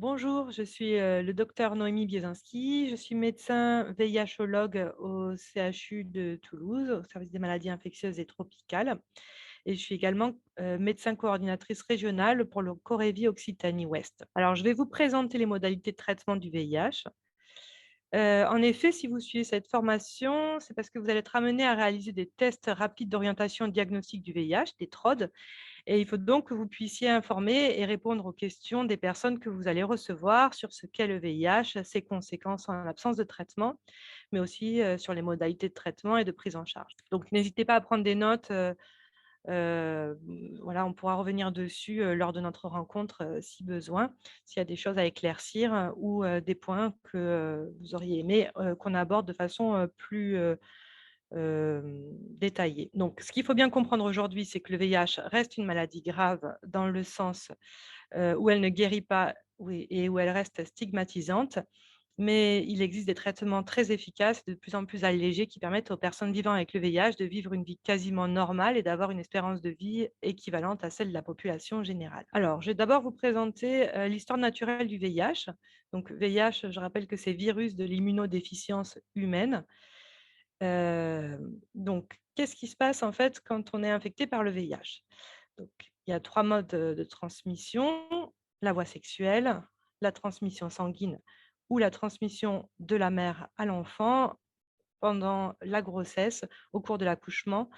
Bonjour, je suis le docteur Noémie Biesinski. Je suis médecin VIHologue au CHU de Toulouse, au service des maladies infectieuses et tropicales. Et je suis également médecin coordinatrice régionale pour le Corévi Occitanie-Ouest. Alors, je vais vous présenter les modalités de traitement du VIH. En effet, si vous suivez cette formation, c'est parce que vous allez être amené à réaliser des tests rapides d'orientation diagnostique du VIH, des TROD, et il faut donc que vous puissiez informer et répondre aux questions des personnes que vous allez recevoir sur ce qu'est le VIH, ses conséquences en l'absence de traitement, mais aussi sur les modalités de traitement et de prise en charge. Donc n'hésitez pas à prendre des notes. Voilà, on pourra revenir dessus lors de notre rencontre si besoin, s'il y a des choses à éclaircir ou des points que vous auriez aimé qu'on aborde de façon plus détaillée. Donc, ce qu'il faut bien comprendre aujourd'hui, c'est que le VIH reste une maladie grave dans le sens où elle ne guérit pas, oui, et où elle reste stigmatisante. Mais il existe des traitements très efficaces, de plus en plus allégés, qui permettent aux personnes vivant avec le VIH de vivre une vie quasiment normale et d'avoir une espérance de vie équivalente à celle de la population générale. Alors, je vais d'abord vous présenter l'histoire naturelle du VIH. Donc, VIH, je rappelle que c'est virus de l'immunodéficience humaine. Donc, qu'est-ce qui se passe en fait quand on est infecté par le VIH? Donc, il y a 3 modes de transmission: la voie sexuelle, la transmission sanguine ou la transmission de la mère à l'enfant pendant la grossesse, au cours de l'accouchement,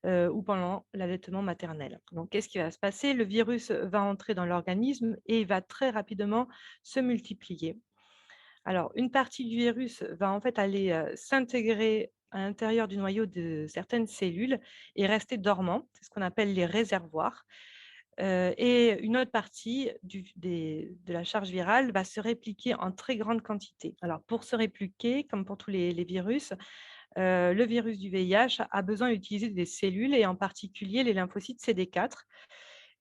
ou pendant l'allaitement maternel. Donc, qu'est-ce qui va se passer? Le virus va entrer dans l'organisme et il va très rapidement se multiplier. Alors, une partie du virus va en fait aller s'intégrer à l'intérieur du noyau de certaines cellules et rester dormant. C'est ce qu'on appelle les réservoirs. Et une autre partie de la charge virale va se répliquer en très grande quantité. Alors, pour se répliquer, comme pour tous les virus, le virus du VIH a besoin d'utiliser des cellules et en particulier les lymphocytes CD4.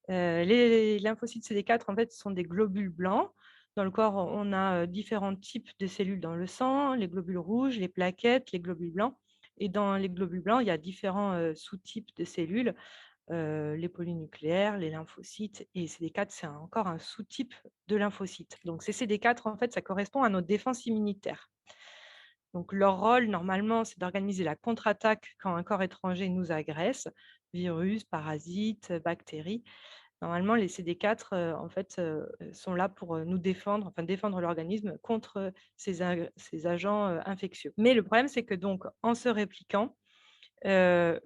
Les lymphocytes CD4, en fait, sont des globules blancs. Dans le corps, on a différents types de cellules dans le sang: les globules rouges, les plaquettes, les globules blancs. Et dans les globules blancs, il y a différents sous-types de cellules: les polynucléaires, les lymphocytes, et CD4, c'est encore un sous-type de lymphocytes. Donc ces CD4, en fait, ça correspond à nos défenses immunitaires. Donc leur rôle, normalement, c'est d'organiser la contre-attaque quand un corps étranger nous agresse: virus, parasites, bactéries. Normalement, les CD4, en fait, sont là pour nous défendre, enfin défendre l'organisme contre ces agents infectieux. Mais le problème, c'est que donc, en se répliquant, le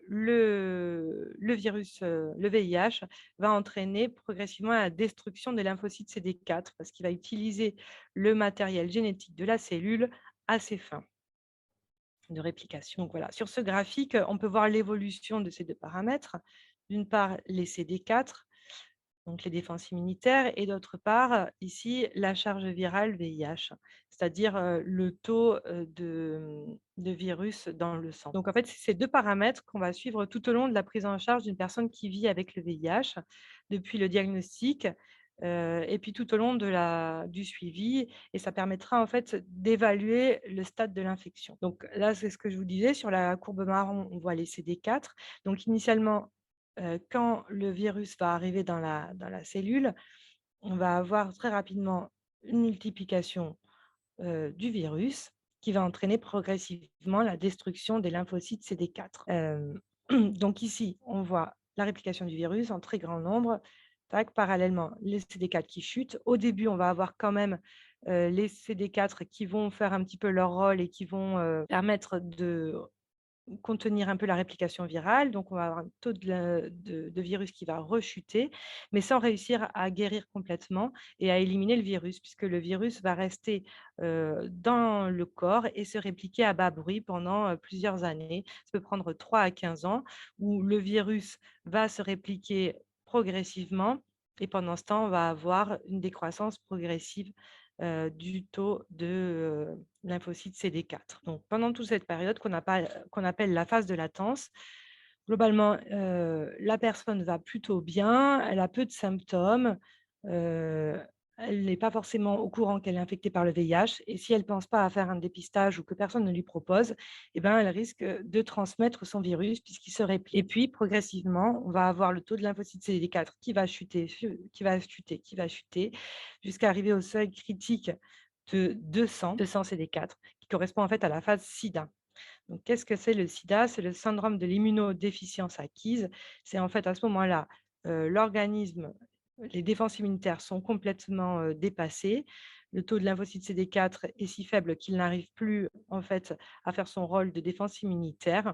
virus, le VIH, va entraîner progressivement la destruction des lymphocytes CD4 parce qu'il va utiliser le matériel génétique de la cellule à ses fins de réplication. Donc voilà, sur ce graphique, on peut voir l'évolution de ces 2 paramètres. D'une part, les CD4, donc les défenses immunitaires, et d'autre part, ici, la charge virale VIH, c'est-à-dire le taux de virus dans le sang. Donc en fait, c'est ces 2 paramètres qu'on va suivre tout au long de la prise en charge d'une personne qui vit avec le VIH, depuis le diagnostic, et puis tout au long du suivi, et ça permettra en fait d'évaluer le stade de l'infection. Donc là, c'est ce que je vous disais, sur la courbe marron, on voit les CD4. Donc initialement, quand le virus va arriver dans la cellule, on va avoir très rapidement une multiplication du virus qui va entraîner progressivement la destruction des lymphocytes CD4. Donc ici, on voit la réplication du virus en très grand nombre. Tac, parallèlement, les CD4 qui chutent. Au début, on va avoir quand même les CD4 qui vont faire un petit peu leur rôle et qui vont permettre de contenir un peu la réplication virale. Donc, on va avoir un taux de virus qui va rechuter, mais sans réussir à guérir complètement et à éliminer le virus, puisque le virus va rester dans le corps et se répliquer à bas bruit pendant plusieurs années. Ça peut prendre 3 à 15 ans, où le virus va se répliquer progressivement, et pendant ce temps, on va avoir une décroissance progressive du taux de lymphocytes CD4. Donc, pendant toute cette période qu'on appelle la phase de latence, globalement, la personne va plutôt bien, elle a peu de symptômes, elle n'est pas forcément au courant qu'elle est infectée par le VIH et si elle ne pense pas à faire un dépistage ou que personne ne lui propose, eh ben, elle risque de transmettre son virus puisqu'il se réplique. Et puis, progressivement, on va avoir le taux de lymphocytes CD4 qui va chuter, qui va chuter, jusqu'à arriver au seuil critique de 200 CD4, qui correspond en fait à la phase SIDA. Donc, qu'est-ce que c'est le sida? C'est le syndrome de l'immunodéficience acquise. C'est en fait à ce moment-là, l'organisme, les défenses immunitaires sont complètement dépassées. Le taux de lymphocyte CD4 est si faible qu'il n'arrive plus en fait à faire son rôle de défense immunitaire.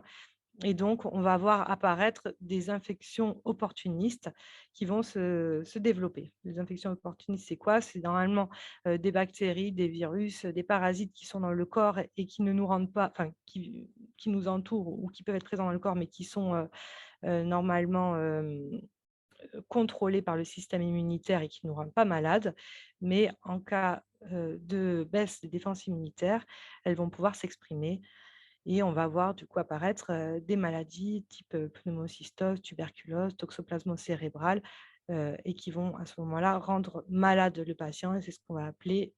Et donc, on va voir apparaître des infections opportunistes qui vont se développer. Les infections opportunistes, c'est quoi? C'est normalement des bactéries, des virus, des parasites qui sont dans le corps et qui ne nous rendent pas, enfin, qui nous entourent ou qui peuvent être présents dans le corps, mais qui sont normalement contrôlés par le système immunitaire et qui ne nous rendent pas malades. Mais en cas de baisse des défenses immunitaires, elles vont pouvoir s'exprimer et on va voir du coup apparaître des maladies type pneumocystose, tuberculose, toxoplasmose cérébrale et qui vont à ce moment-là rendre malade le patient et c'est ce qu'on va appeler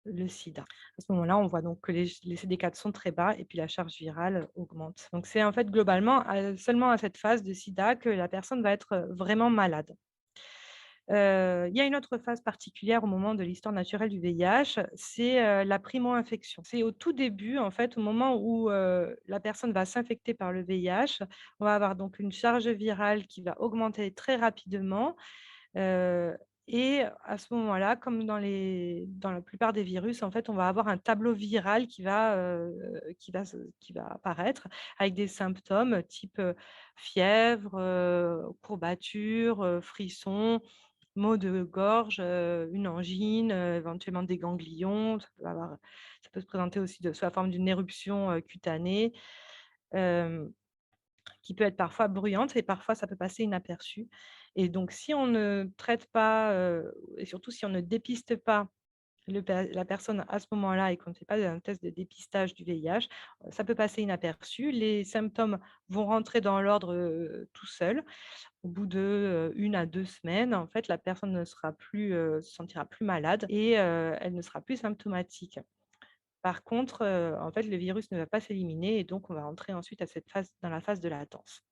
le sida. À ce moment-là, on voit donc que les CD4 sont très bas et puis la charge virale augmente. Donc c'est en fait globalement seulement à cette phase de sida que la personne va être vraiment malade. Il y a une autre phase particulière au moment de l'histoire naturelle du VIH, c'est, la primo-infection. C'est au tout début, en fait, au moment où, la personne va s'infecter par le VIH. On va avoir donc une charge virale qui va augmenter très rapidement, heu et à ce moment-là, comme dans la plupart des virus, en fait, on va avoir un tableau viral qui va apparaître avec des symptômes type, fièvre, courbatures, frissons, maux de gorge, une angine, éventuellement des ganglions. Ça peut se présenter aussi sous la forme d'une éruption, cutanée, hem, qui peut être parfois bruyante et parfois ça peut passer inaperçu et donc si on ne traite pas, et surtout si on ne dépiste pas la personne à ce moment-là et qu'on ne fait pas un test de dépistage du VIH, ça peut passer inaperçu. Les symptômes vont rentrer dans l'ordre, tout seuls. Au bout de, 1 à 2 semaines, en fait, la personne ne sera plus, se sentira plus malade et elle ne sera plus symptomatique. Par contre, en fait, le virus ne va pas s'éliminer et donc on va entrer ensuite à cette phase dans la phase de latence.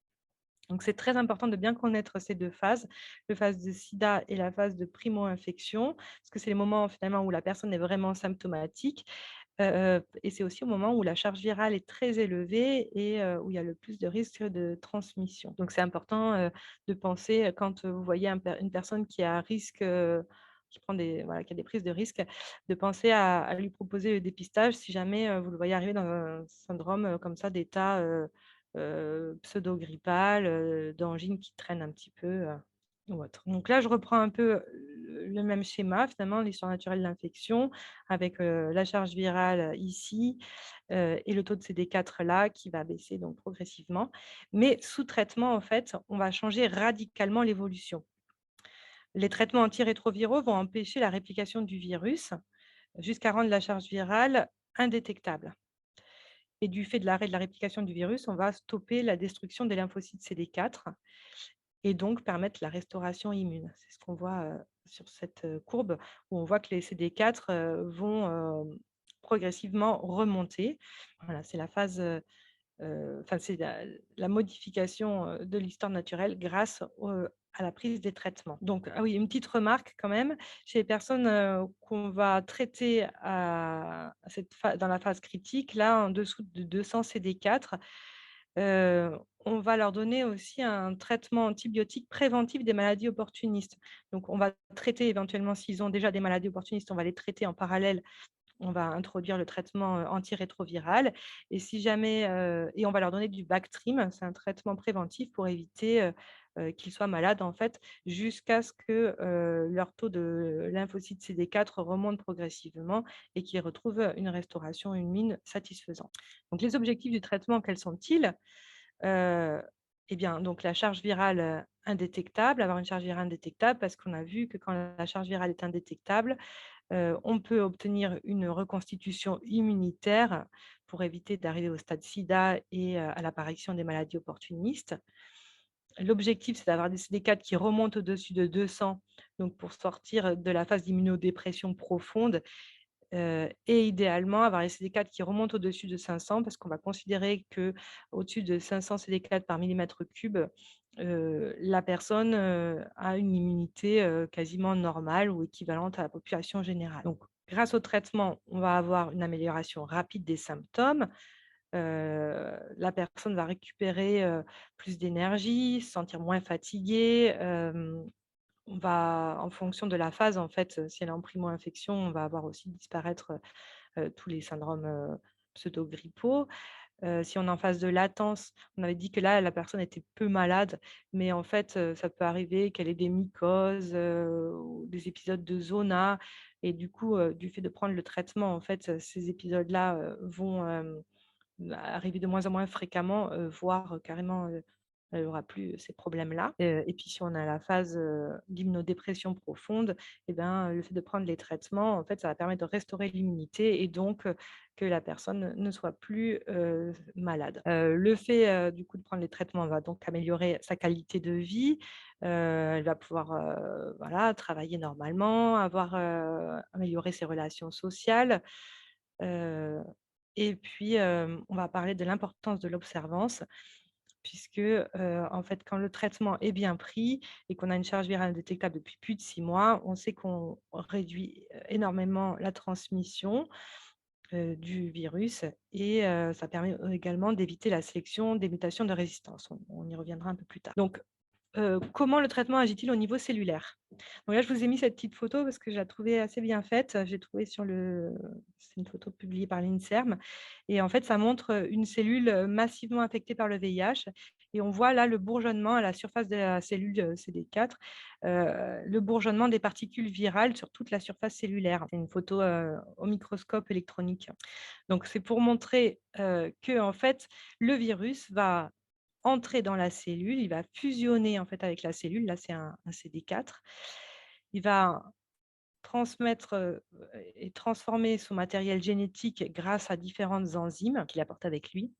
Donc c'est très important de bien connaître ces 2 phases, la phase de sida et la phase de primo-infection, parce que c'est les moments finalement où la personne est vraiment symptomatique. Et c'est aussi au moment où la charge virale est très élevée et où il y a le plus de risques de transmission. Donc c'est important, de penser, quand, vous voyez une personne qui est à risque, qui prend des voilà, qui a des prises de risques, de penser à lui proposer le dépistage si jamais, vous le voyez arriver dans un syndrome, comme ça d'état, pseudo-grippal, d'angine qui traîne un petit peu, ou autre. Donc là, je reprends un peu le même schéma, finalement, l'histoire naturelle de l'infection avec, la charge virale ici, et le taux de CD4 là qui va baisser donc progressivement. Mais sous traitement, en fait, on va changer radicalement l'évolution. Les traitements antirétroviraux vont empêcher la réplication du virus jusqu'à rendre la charge virale indétectable. Et du fait de l'arrêt de la réplication du virus, on va stopper la destruction des lymphocytes CD4 et donc permettre la restauration immune. C'est ce qu'on voit, sur cette, courbe où on voit que les CD4, vont, progressivement remonter. Voilà, c'est la phase, enfin, c'est la modification, de l'histoire naturelle grâce à la prise des traitements. Donc ah oui, une petite remarque quand même, chez les personnes, qu'on va traiter à cette pha dans la phase critique, là, en dessous de 200 CD4, on va leur donner aussi un traitement antibiotique préventif des maladies opportunistes. Donc on va traiter éventuellement s'ils ont déjà des maladies opportunistes, on va les traiter en parallèle, on va introduire le traitement, antirétroviral et si jamais, et on va leur donner du Bactrim, c'est un traitement préventif pour éviter, qu'ils soient malades, en fait, jusqu'à ce que, leur taux de lymphocytes CD4 remonte progressivement et qu'ils retrouvent, une restauration immune satisfaisante. Donc les objectifs du traitement, quels sont-ils? Heu et bien, donc la charge virale, indétectable, avoir une charge virale indétectable parce qu'on a vu que quand la charge virale est indétectable, on peut obtenir une reconstitution immunitaire pour éviter d'arriver au stade sida et à l'apparition des maladies opportunistes. L'objectif, c'est d'avoir des CD4 qui remontent au-dessus de 200 donc pour sortir de la phase d'immunodépression profonde. Et idéalement, avoir les CD4 qui remontent au-dessus de 500 parce qu'on va considérer que au dessus de 500 CD4 par millimètre cube, la personne, a une immunité, quasiment normale ou équivalente à la population générale. Donc grâce au traitement, on va avoir une amélioration rapide des symptômes. La personne va récupérer, plus d'énergie, se sentir moins fatiguée. On va en fonction de la phase, en fait, si elle est en primo-infection, on va avoir aussi disparaître, tous les syndromes, pseudo-grippaux. Si on est en phase de latence, on avait dit que là, la personne était peu malade, mais en fait, ça peut arriver qu'elle ait des mycoses, ou des épisodes de zona et du coup, du fait de prendre le traitement, en fait, ces épisodes-là, vont, arriver de moins en moins fréquemment, voire, carrément, elle aura plus ces problèmes-là. Et puis si on a la phase, d'immunodépression profonde et ben, le fait de prendre les traitements, en fait, ça va permettre de restaurer l'immunité et donc que la personne ne soit plus, malade. Le fait, du coup de prendre les traitements va donc améliorer sa qualité de vie. Elle va pouvoir, voilà, travailler normalement, avoir, améliorer ses relations sociales. Heu et puis, on va parler de l'importance de l'observance puisque, en fait, quand le traitement est bien pris et qu'on a une charge virale détectable depuis plus de 6 mois, on sait qu'on réduit, énormément la transmission, du virus et ça permet, également d'éviter la sélection des mutations de résistance. On y reviendra un peu plus tard. Donc comment le traitement agit-il au niveau cellulaire? Donc là, je vous ai mis cette petite photo parce que je la trouvais assez bien faite. J'ai trouvé sur le c'est une photo publiée par l'INSERM et en fait, ça montre, une cellule, massivement infectée par le VIH et on voit là le bourgeonnement à la surface de la cellule, CD4, le bourgeonnement des particules virales sur toute la surface cellulaire. C'est une photo, au microscope électronique. Donc c'est pour montrer, qu'en fait, le virus va entrer dans la cellule, il va fusionner en fait avec la cellule, là c'est un CD4. Il va transmettre, et transformer son matériel génétique grâce à différentes enzymes qu'il apporte avec lui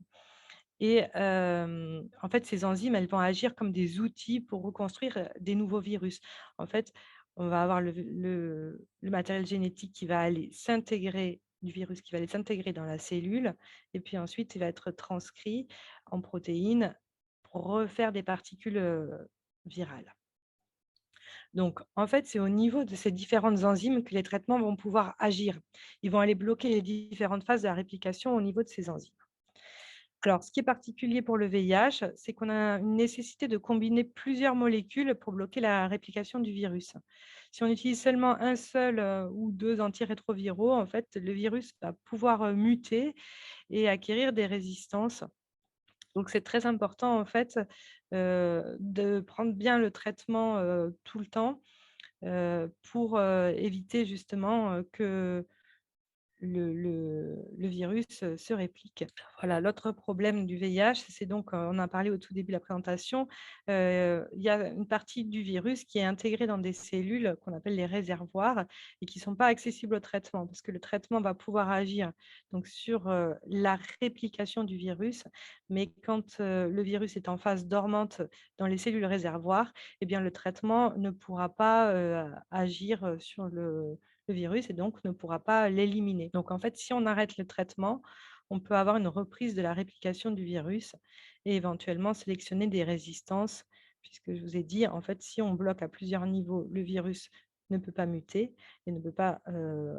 et en fait ces enzymes, elles vont agir comme des outils pour reconstruire, des nouveaux virus. En fait, on va avoir le matériel génétique qui va aller s'intégrer du virus qui va aller s'intégrer dans la cellule et puis ensuite il va être transcrit en protéines pour refaire des particules, virales. Donc, en fait, c'est au niveau de ces différentes enzymes que les traitements vont pouvoir agir. Ils vont aller bloquer les différentes phases de la réplication au niveau de ces enzymes. Alors, ce qui est particulier pour le VIH, c'est qu'on a une nécessité de combiner plusieurs molécules pour bloquer la réplication du virus. Si on utilise seulement un seul ou deux antirétroviraux, en fait, le virus va pouvoir muter et acquérir des résistances. Donc, c'est très important, en fait, de prendre bien le traitement tout le temps pour, éviter justement, que le virus, se réplique. Voilà, l'autre problème du VIH, c'est donc, on en a parlé au tout début de la présentation, il y a une partie du virus qui est intégrée dans des cellules qu'on appelle les réservoirs et qui ne sont pas accessibles au traitement parce que le traitement va pouvoir agir donc sur, la réplication du virus, mais quand, le virus est en phase dormante dans les cellules réservoirs, eh bien le traitement ne pourra pas, agir, sur le virus et donc ne pourra pas l'éliminer. Donc en fait, si on arrête le traitement, on peut avoir une reprise de la réplication du virus et éventuellement sélectionner des résistances, puisque je vous ai dit, en fait, si on bloque à plusieurs niveaux, le virus ne peut pas muter et ne peut pas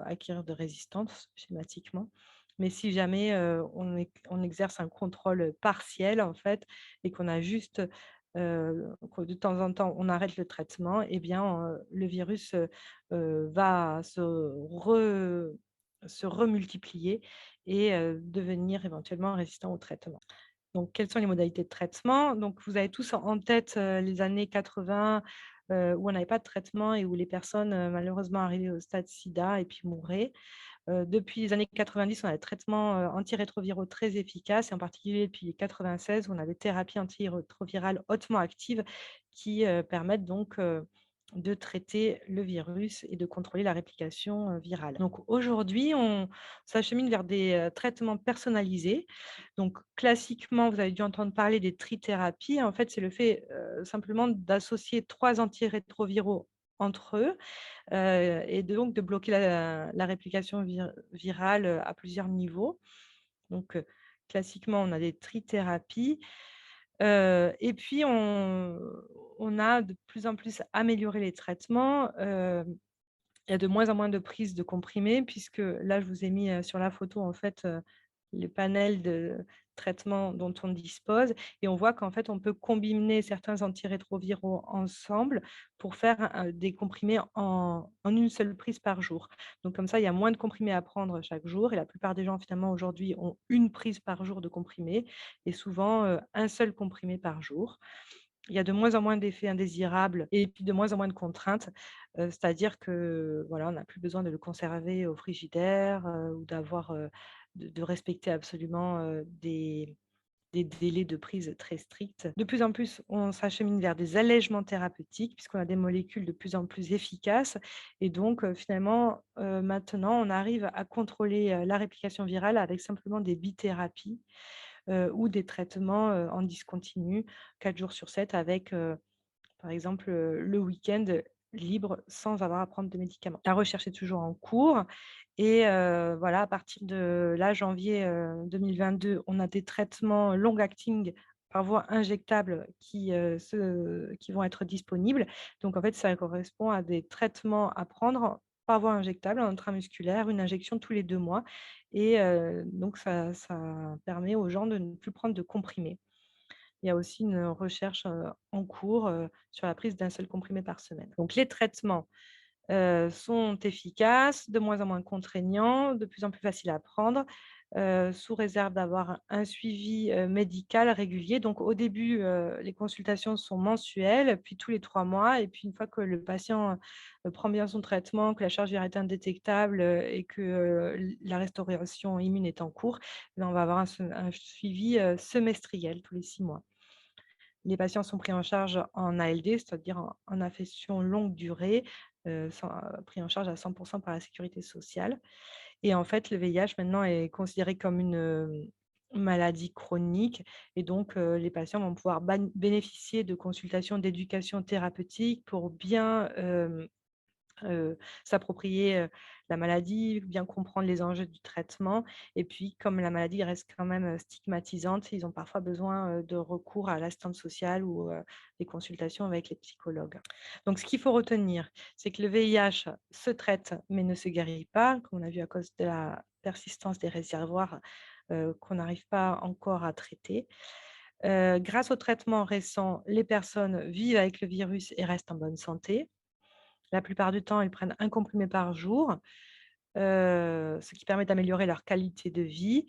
acquérir de résistance schématiquement. Mais si jamais on exerce un contrôle partiel, en fait, et qu'on a juste, que de temps en temps, on arrête le traitement, eh bien, le virus va se remultiplier et devenir éventuellement résistant au traitement. Donc, quelles sont les modalités de traitement? Donc, vous avez tous en tête, les années 80, où on n'avait pas de traitement et où les personnes, malheureusement arrivaient au stade sida et puis mouraient. Depuis les années 90, on a des traitements, antirétroviraux très efficaces et en particulier depuis 96, on a des thérapies antirétrovirales hautement actives qui, permettent donc, de traiter le virus et de contrôler la réplication, virale. Donc aujourd'hui, on s'achemine vers des, traitements personnalisés. Donc classiquement, vous avez dû entendre parler des trithérapies. En fait, c'est le fait, simplement d'associer 3 antirétroviraux entre eux, et donc de bloquer la réplication virale, à plusieurs niveaux. Donc, classiquement, on a des trithérapies, et puis on a de plus en plus amélioré les traitements. Il y a de moins en moins de prises de comprimés puisque là, je vous ai mis, sur la photo, en fait, les panels de traitements dont on dispose et on voit qu'en fait, on peut combiner certains antirétroviraux ensemble pour faire, des comprimés en une seule prise par jour. Donc comme ça, il y a moins de comprimés à prendre chaque jour et la plupart des gens, finalement, aujourd'hui, ont une prise par jour de comprimés et souvent, 1 seul comprimé par jour. Il y a de moins en moins d'effets indésirables et puis de moins en moins de contraintes, c'est-à-dire que, voilà, on n'a plus besoin de le conserver au frigidaire, ou d'avoir, de respecter absolument, des délais de prise très stricts. De plus en plus, on s'achemine vers des allègements thérapeutiques puisqu'on a des molécules de plus en plus efficaces et donc, finalement, maintenant, on arrive à contrôler, la réplication virale avec simplement des bithérapies, ou des traitements, en discontinu, 4 jours sur 7 avec, par exemple, le week-end libre sans avoir à prendre de médicaments. La recherche est toujours en cours et voilà, à partir de là, janvier, 2022, on a des traitements long acting par voie injectable qui vont être disponibles. Donc en fait, ça correspond à des traitements à prendre par voie injectable, en intramusculaire, une injection tous les 2 mois et donc ça permet aux gens de ne plus prendre de comprimés. Il y a aussi une recherche, en cours, sur la prise d'un seul comprimé par semaine. Donc les traitements, sont efficaces, de moins en moins contraignants, de plus en plus faciles à prendre, sous réserve d'avoir un suivi, médical régulier. Donc au début, les consultations sont mensuelles, puis tous les 3 mois et puis une fois que le patient, prend bien son traitement, que la charge virale est indétectable, et que, la restauration immune est en cours, là on va avoir un suivi, semestriel tous les 6 mois. Les patients sont pris en charge en ALD, c'est-à-dire en affection longue durée, pris en charge à 100 par la sécurité sociale et en fait, le VIH maintenant est considéré comme une, maladie chronique et donc les patients vont pouvoir bénéficier de consultations d'éducation thérapeutique pour bien, s'approprier, la maladie, bien comprendre les enjeux du traitement et puis comme la maladie reste quand même, stigmatisante, ils ont parfois besoin, de recours à l'assistante sociale ou, des consultations avec les psychologues. Donc ce qu'il faut retenir, c'est que le VIH se traite mais ne se guérit pas, comme on a vu à cause de la persistance des réservoirs, qu'on n'arrive pas encore à traiter. Grâce aux traitements récents, les personnes vivent avec le virus et restent en bonne santé. La plupart du temps, ils prennent un comprimé par jour, ce qui permet d'améliorer leur qualité de vie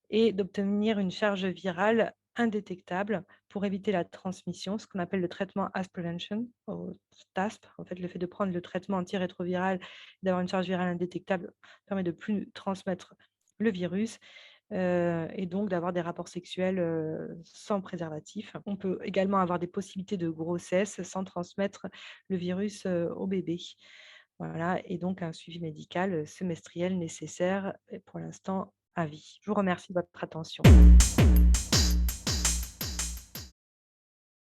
et d'obtenir une charge virale indétectable pour éviter la transmission, ce qu'on appelle le traitement As Prevention, au TASP. En fait, le fait de prendre le traitement antirétroviral, d'avoir une charge virale indétectable permet de plus transmettre le virus et donc d'avoir des rapports sexuels, sans préservatif. On peut également avoir des possibilités de grossesse sans transmettre le virus, au bébé. Voilà et donc un suivi médical, semestriel nécessaire et pour l'instant à vie. Je vous remercie de votre attention.